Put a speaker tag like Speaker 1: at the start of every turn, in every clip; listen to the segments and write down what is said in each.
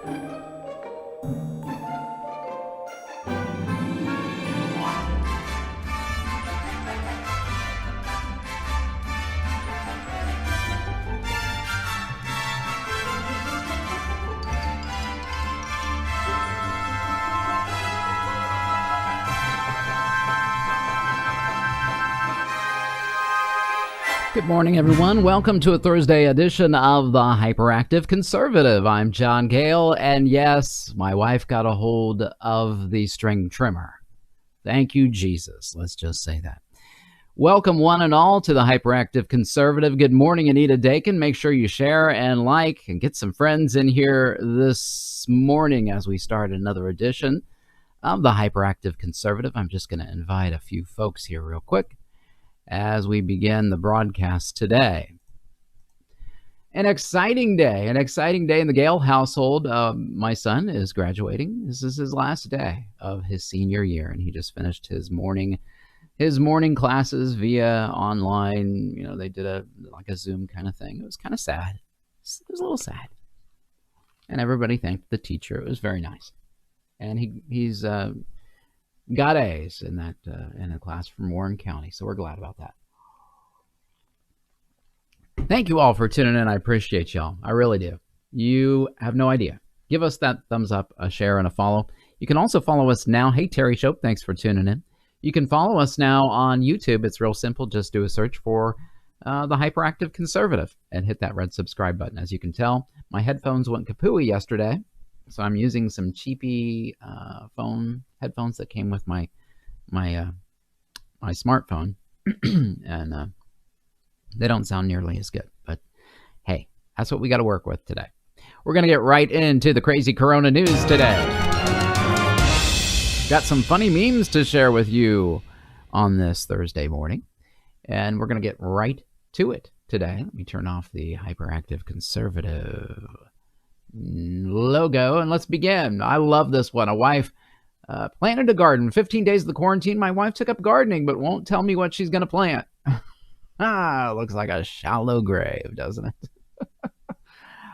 Speaker 1: Good morning, everyone. Welcome to a Thursday edition of the Hyperactive Conservative. I'm John Gale, and yes, my wife got a hold of the string trimmer. Thank you, Jesus. Let's just say that. Welcome, one and all, to the Hyperactive Conservative. Good morning, Anita Dakin. Make sure you share and like and get some friends in here this morning as we start another edition of the Hyperactive Conservative. I'm just going to invite a few folks here real quick as we begin the broadcast today. An exciting day in the Gale household. My son is graduating. This is his last day of his senior year, and he just finished his morning classes via online. You know, they did a Zoom kind of thing. It was kind of sad. It was a little sad, and everybody thanked the teacher. It was very nice, and he's got A's in a class from Warren County, so we're glad about that. Thank you all for tuning in. I appreciate y'all. I really do. You have no idea. Give us that thumbs up, a share, and a follow. You can also follow us now. Hey, Terry Shope, thanks for tuning in. You can follow us now on YouTube. It's real simple. Just do a search for the Hyperactive Conservative and hit that red subscribe button. As you can tell, my headphones went kapooey yesterday, so I'm using some cheapy headphones that came with my smartphone, and they don't sound nearly as good. But hey, that's what we got to work with today. We're going to get right into the crazy Corona news today. Got some funny memes to share with you on this Thursday morning, and we're going to get right to it today. Let me turn off the Hyperactive Conservative logo, and let's begin. I love this one. A wife planted a garden. 15 days of the quarantine, my wife took up gardening, but won't tell me what she's going to plant. Looks like a shallow grave, doesn't it?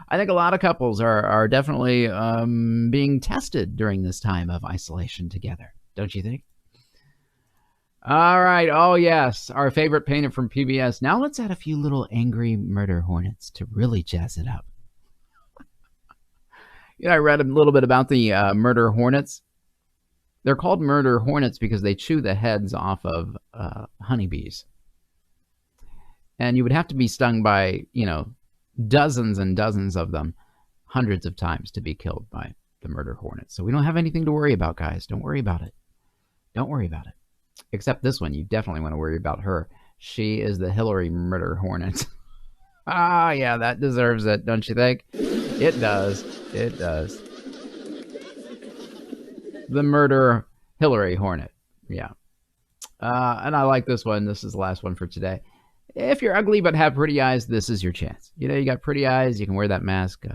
Speaker 1: I think a lot of couples are definitely being tested during this time of isolation together, don't you think? All right. Oh, yes. Our favorite painter from PBS. Now let's add a few little angry murder hornets to really jazz it up. You know, I read a little bit about the murder hornets. They're called murder hornets because they chew the heads off of honeybees. And you would have to be stung by, dozens and dozens of them, hundreds of times to be killed by the murder hornets. So we don't have anything to worry about, guys. Don't worry about it. Don't worry about it. Except this one. You definitely want to worry about her. She is the Hillary murder hornet. Yeah, that deserves it, don't you think? It does. It does. The murder Hillary hornet. Yeah. And I like this one. This is the last one for today. If you're ugly but have pretty eyes, this is your chance. You know, you got pretty eyes. You can wear that mask.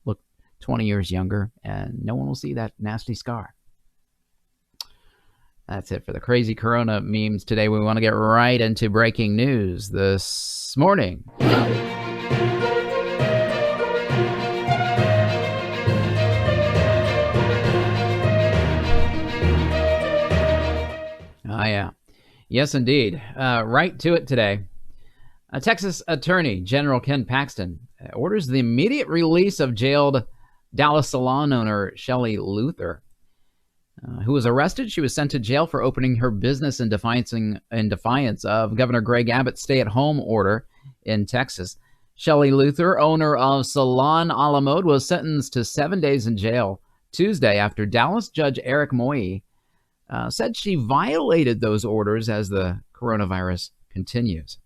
Speaker 1: Look 20 years younger, and no one will see that nasty scar. That's it for the crazy Corona memes today. We want to get right into breaking news this morning. Yeah. Yes, indeed. Right to it today. Texas Attorney General Ken Paxton orders the immediate release of jailed Dallas salon owner Shelley Luther, who was arrested. She was sent to jail for opening her business in defiance of Governor Greg Abbott's stay-at-home order in Texas. Shelley Luther, owner of Salon a la Mode, was sentenced to 7 days in jail Tuesday after Dallas Judge Eric Moye said she violated those orders as the coronavirus continues.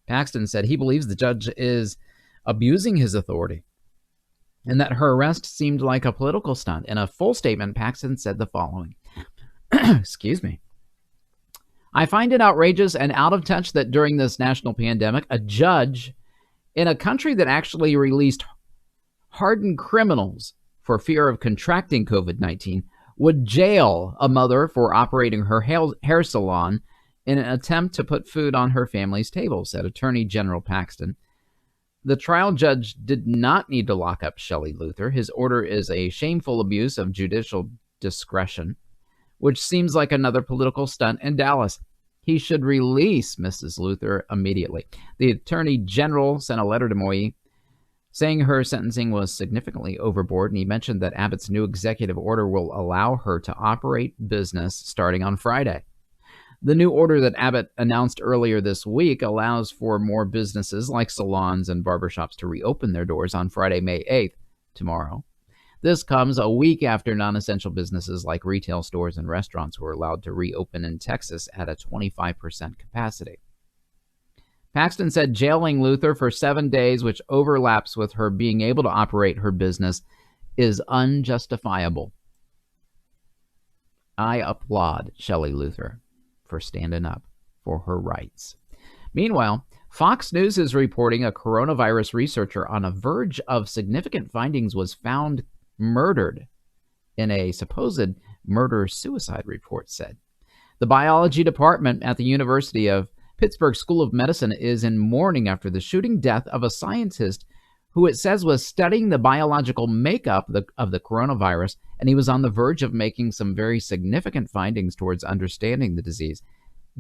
Speaker 1: Paxton said he believes the judge is abusing his authority and that her arrest seemed like a political stunt. In a full statement, Paxton said the following. Excuse me. I find it outrageous and out of touch that during this national pandemic, a judge in a country that actually released hardened criminals for fear of contracting COVID-19 would jail a mother for operating her hair salon in an attempt to put food on her family's table, said Attorney General Paxton. The trial judge did not need to lock up Shelley Luther. His order is a shameful abuse of judicial discretion, which seems like another political stunt in Dallas. He should release Mrs. Luther immediately. The attorney general sent a letter to Moyi saying her sentencing was significantly overboard, and he mentioned that Abbott's new executive order will allow her to operate business starting on Friday. The new order that Abbott announced earlier this week allows for more businesses like salons and barbershops to reopen their doors on Friday, May 8th, tomorrow. This comes a week after non-essential businesses like retail stores and restaurants were allowed to reopen in Texas at a 25% capacity. Paxton said jailing Luther for 7 days, which overlaps with her being able to operate her business, is unjustifiable. I applaud Shelley Luther for standing up for her rights. Meanwhile, Fox News is reporting a coronavirus researcher on the verge of significant findings was found murdered in a supposed murder-suicide report said. The biology department at the University of Pittsburgh School of Medicine is in mourning after the shooting death of a scientist who it says was studying the biological makeup of the coronavirus, and he was on the verge of making some very significant findings towards understanding the disease.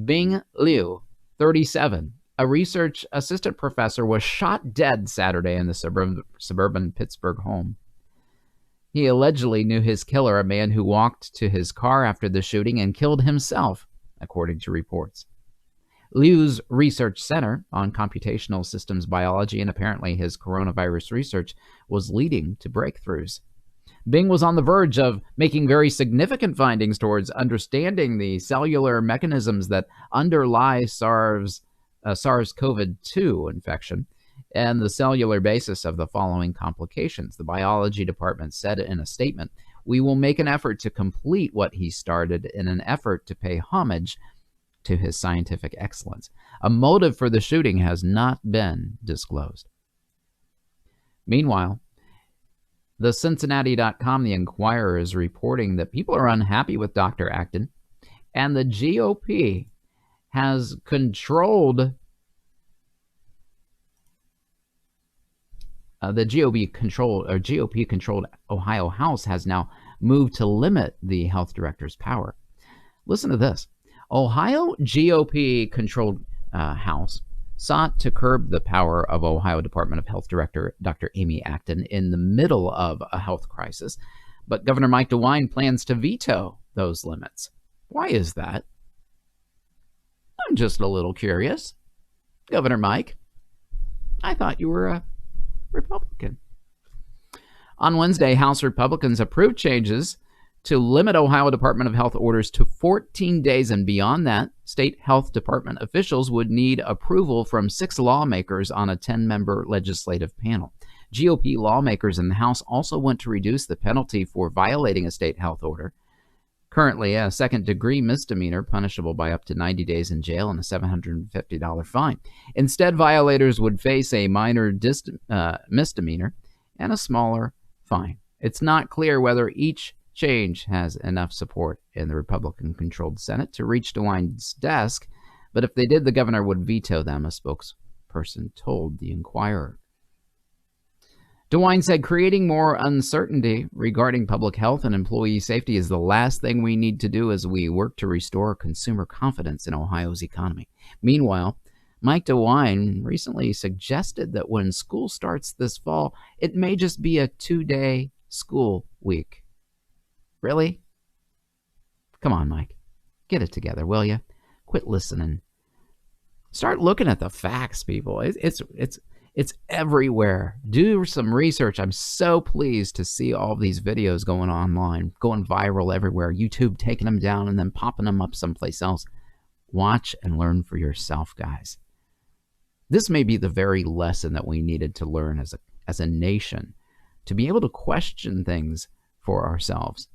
Speaker 1: Bing Liu, 37, a research assistant professor, was shot dead Saturday in the suburban Pittsburgh home. He allegedly knew his killer, a man who walked to his car after the shooting and killed himself, according to reports. Liu's research center on computational systems biology and apparently his coronavirus research was leading to breakthroughs. Bing was on the verge of making very significant findings towards understanding the cellular mechanisms that underlie SARS-CoV-2 infection and the cellular basis of the following complications. The biology department said in a statement, "We will make an effort to complete what he started in an effort to pay homage to his scientific excellence." A motive for the shooting has not been disclosed. Meanwhile, the Cincinnati.com, the Inquirer, is reporting that people are unhappy with Dr. Acton, and the GOP has controlled the GOP-controlled Ohio House has now moved to limit the health director's power. Listen to this. Ohio GOP-controlled House sought to curb the power of Ohio Department of Health Director Dr. Amy Acton in the middle of a health crisis, but Governor Mike DeWine plans to veto those limits. Why is that? I'm just a little curious. Governor Mike, I thought you were a Republican. On Wednesday, House Republicans approved changes to limit Ohio Department of Health orders to 14 days, and beyond that, state health department officials would need approval from 6 lawmakers on a 10-member legislative panel. GOP lawmakers in the House also want to reduce the penalty for violating a state health order. Currently, a second-degree misdemeanor punishable by up to 90 days in jail and a $750 fine. Instead, violators would face a minor misdemeanor and a smaller fine. It's not clear whether each change has enough support in the Republican-controlled Senate to reach DeWine's desk, but if they did, the governor would veto them, a spokesperson told the Inquirer. DeWine said creating more uncertainty regarding public health and employee safety is the last thing we need to do as we work to restore consumer confidence in Ohio's economy. Meanwhile, Mike DeWine recently suggested that when school starts this fall, it may just be a 2-day school week. Really? Come on, Mike. Get it together, will you? Quit listening. Start looking at the facts, people. It's everywhere. Do some research. I'm so pleased to see all these videos going online, going viral everywhere. YouTube taking them down and then popping them up someplace else. Watch and learn for yourself, guys. This may be the very lesson that we needed to learn as a nation, to be able to question things for ourselves.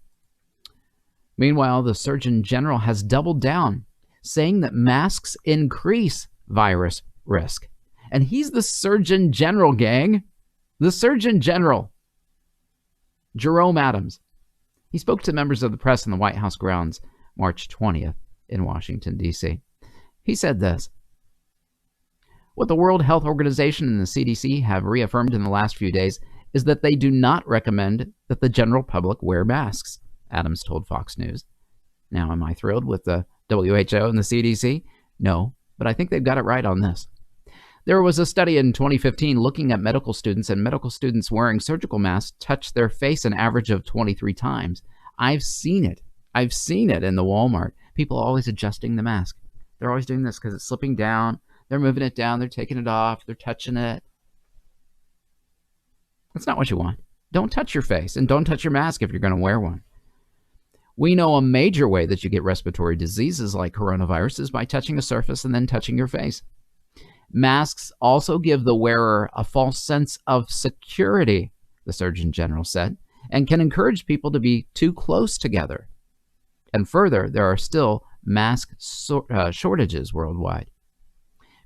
Speaker 1: Meanwhile, the Surgeon General has doubled down, saying that masks increase virus risk. And he's the Surgeon General, gang. The Surgeon General. Jerome Adams. He spoke to members of the press in the White House grounds March 20th in Washington, D.C. He said this: What the World Health Organization and the CDC have reaffirmed in the last few days is that they do not recommend that the general public wear masks, Adams told Fox News. Now, am I thrilled with the WHO and the CDC? No, but I think they've got it right on this. There was a study in 2015 looking at medical students, and medical students wearing surgical masks touched their face an average of 23 times. I've seen it. I've seen it in the Walmart. People are always adjusting the mask. They're always doing this because it's slipping down. They're moving it down. They're taking it off. They're touching it. That's not what you want. Don't touch your face, and don't touch your mask if you're going to wear one. We know a major way that you get respiratory diseases like coronavirus is by touching a surface and then touching your face. Masks also give the wearer a false sense of security, the Surgeon General said, and can encourage people to be too close together. And further, there are still mask shortages worldwide.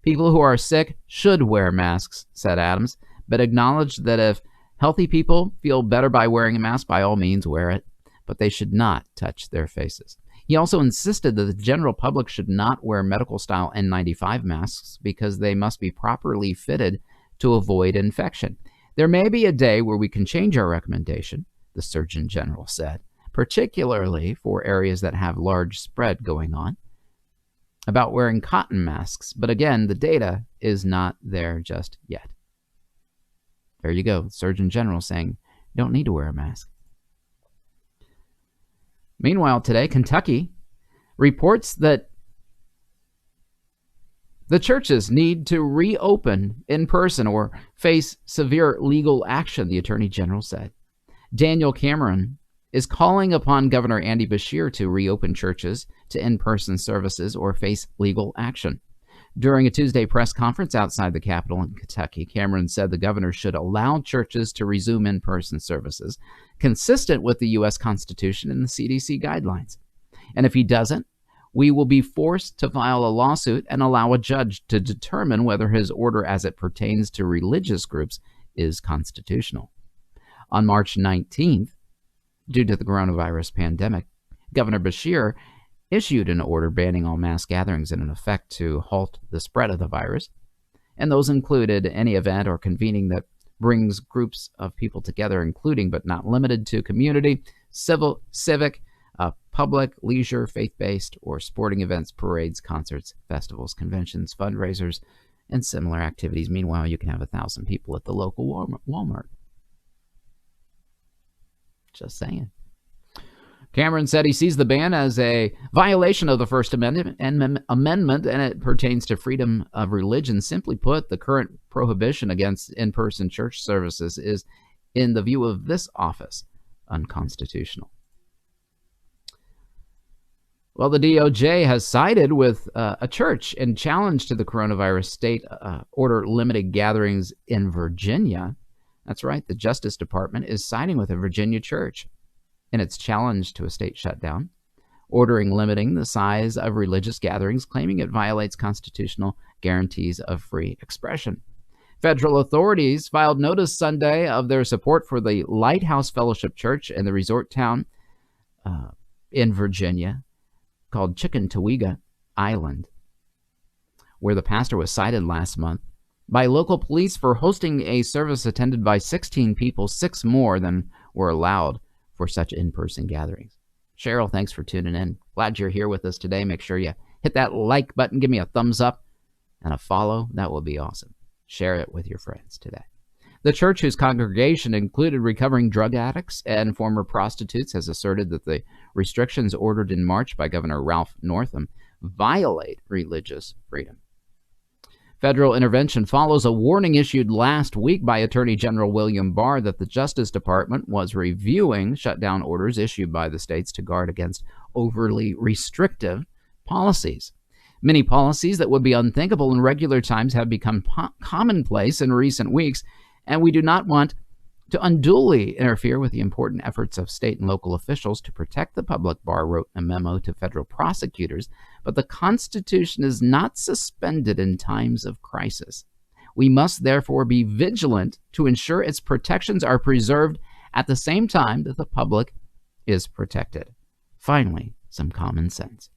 Speaker 1: People who are sick should wear masks, said Adams, but acknowledged that if healthy people feel better by wearing a mask, by all means wear it, but they should not touch their faces. He also insisted that the general public should not wear medical-style N95 masks because they must be properly fitted to avoid infection. There may be a day where we can change our recommendation, the Surgeon General said, particularly for areas that have large spread going on, about wearing cotton masks. But again, the data is not there just yet. There you go, Surgeon General saying you don't need to wear a mask. Meanwhile, today, Kentucky reports that the churches need to reopen in person or face severe legal action, the Attorney General said. Daniel Cameron is calling upon Governor Andy Beshear to reopen churches to in-person services or face legal action. During a Tuesday press conference outside the Capitol in Kentucky, Cameron said the governor should allow churches to resume in-person services consistent with the U.S. Constitution and the CDC guidelines. And if he doesn't, we will be forced to file a lawsuit and allow a judge to determine whether his order as it pertains to religious groups is constitutional. On March 19th, due to the coronavirus pandemic, Governor Beshear issued an order banning all mass gatherings in effect to halt the spread of the virus, and those included any event or convening that brings groups of people together, including but not limited to community, civic, public, leisure, faith-based, or sporting events, parades, concerts, festivals, conventions, fundraisers, and similar activities. Meanwhile, you can have 1,000 people at the local Walmart. Just saying. Cameron said he sees the ban as a violation of the First Amendment, and it pertains to freedom of religion. Simply put, the current prohibition against in-person church services is, in the view of this office, unconstitutional. Well, the DOJ has sided with a church in challenge to the coronavirus state order limiting gatherings in Virginia. That's right, the Justice Department is siding with a Virginia church in its challenge to a state shutdown, ordering limiting the size of religious gatherings, claiming it violates constitutional guarantees of free expression. Federal authorities filed notice Sunday of their support for the Lighthouse Fellowship Church in the resort town in Virginia called Chickanauga Island, where the pastor was cited last month by local police for hosting a service attended by 16 people, 6 more than were allowed for such in-person gatherings. Cheryl, thanks for tuning in. Glad you're here with us today. Make sure you hit that like button, give me a thumbs up and a follow. That will be awesome. Share it with your friends today. The church, whose congregation included recovering drug addicts and former prostitutes, has asserted that the restrictions ordered in March by Governor Ralph Northam violate religious freedom. Federal intervention follows a warning issued last week by Attorney General William Barr that the Justice Department was reviewing shutdown orders issued by the states to guard against overly restrictive policies. Many policies that would be unthinkable in regular times have become commonplace in recent weeks, and we do not want to unduly interfere with the important efforts of state and local officials to protect the public, Barr wrote in a memo to federal prosecutors, but the Constitution is not suspended in times of crisis. We must therefore be vigilant to ensure its protections are preserved at the same time that the public is protected. Finally, some common sense.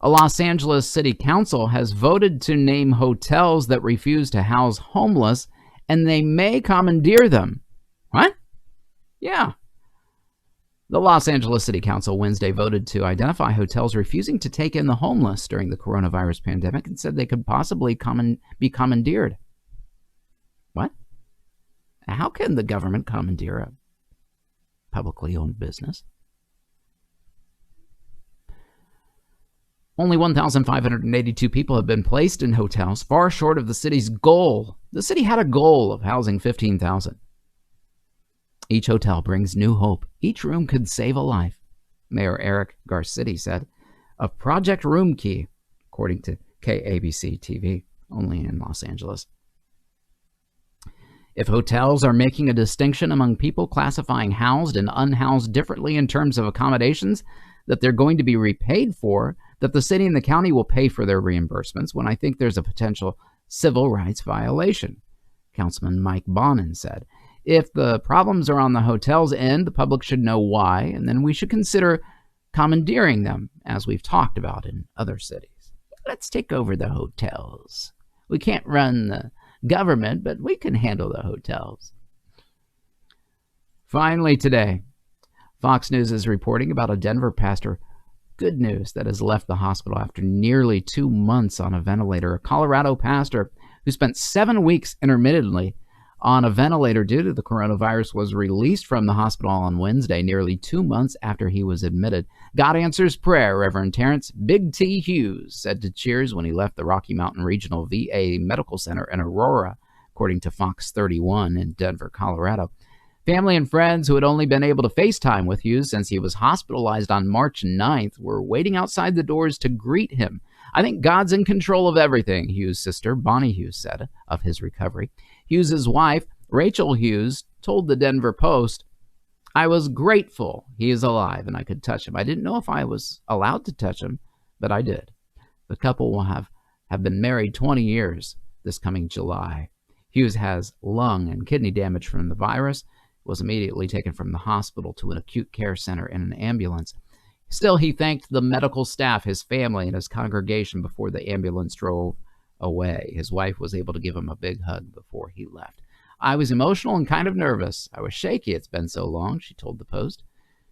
Speaker 1: A Los Angeles City Council has voted to name hotels that refuse to house homeless, and they may commandeer them. What? Yeah. The Los Angeles City Council Wednesday voted to identify hotels refusing to take in the homeless during the coronavirus pandemic and said they could possibly be commandeered. What? How can the government commandeer a publicly owned business? Only 1,582 people have been placed in hotels, far short of the city's goal. The city had a goal of housing 15,000. Each hotel brings new hope. Each room could save a life, Mayor Eric Garcetti said of Project Room Key, according to KABC TV, only in Los Angeles. If hotels are making a distinction among people, classifying housed and unhoused differently in terms of accommodations that they're going to be repaid for, that the city and the county will pay for their reimbursements, when I think there's a potential civil rights violation, Councilman Mike Bonin said. If the problems are on the hotel's end, the public should know why, and then we should consider commandeering them, as we've talked about in other cities. Let's take over the hotels. We can't run the government, but we can handle the hotels. Finally today, Fox News is reporting about a Denver pastor, good news, that has left the hospital after nearly 2 months on a ventilator. A Colorado pastor who spent 7 weeks intermittently on a ventilator due to the coronavirus was released from the hospital on Wednesday, nearly 2 months after he was admitted. God answers prayer, Reverend Terrence Big T Hughes said to Cheers when he left the Rocky Mountain Regional VA Medical Center in Aurora, according to Fox 31 in Denver, Colorado. Family and friends who had only been able to FaceTime with Hughes since he was hospitalized on March 9th were waiting outside the doors to greet him. I think God's in control of everything, Hughes' sister, Bonnie Hughes, said of his recovery. Hughes' wife, Rachel Hughes, told the Denver Post, I was grateful he is alive and I could touch him. I didn't know if I was allowed to touch him, but I did. The couple will have been married 20 years this coming July. Hughes has lung and kidney damage from the virus, was immediately taken from the hospital to an acute care center in an ambulance. Still, he thanked the medical staff, his family, and his congregation before the ambulance drove away. His wife was able to give him a big hug before he left. I was emotional and kind of nervous. I was shaky. It's been so long, she told the Post.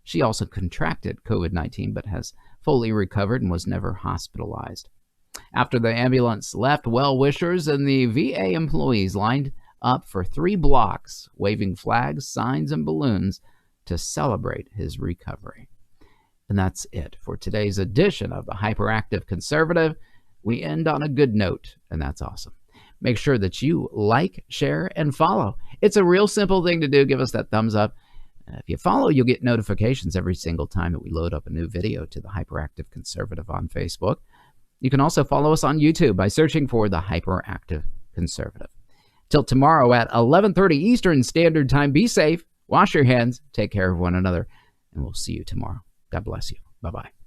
Speaker 1: She also contracted COVID-19, but has fully recovered and was never hospitalized. After the ambulance left, well-wishers and the VA employees lined up for 3 blocks, waving flags, signs, and balloons to celebrate his recovery. And that's it for today's edition of the Hyperactive Conservative. We end on a good note, and that's awesome. Make sure that you like, share, and follow. It's a real simple thing to do. Give us that thumbs up. If you follow, you'll get notifications every single time that we load up a new video to the Hyperactive Conservative on Facebook. You can also follow us on YouTube by searching for the Hyperactive Conservative. Till tomorrow at 11:30 Eastern Standard Time, be safe, wash your hands, take care of one another, and we'll see you tomorrow. God bless you. Bye-bye.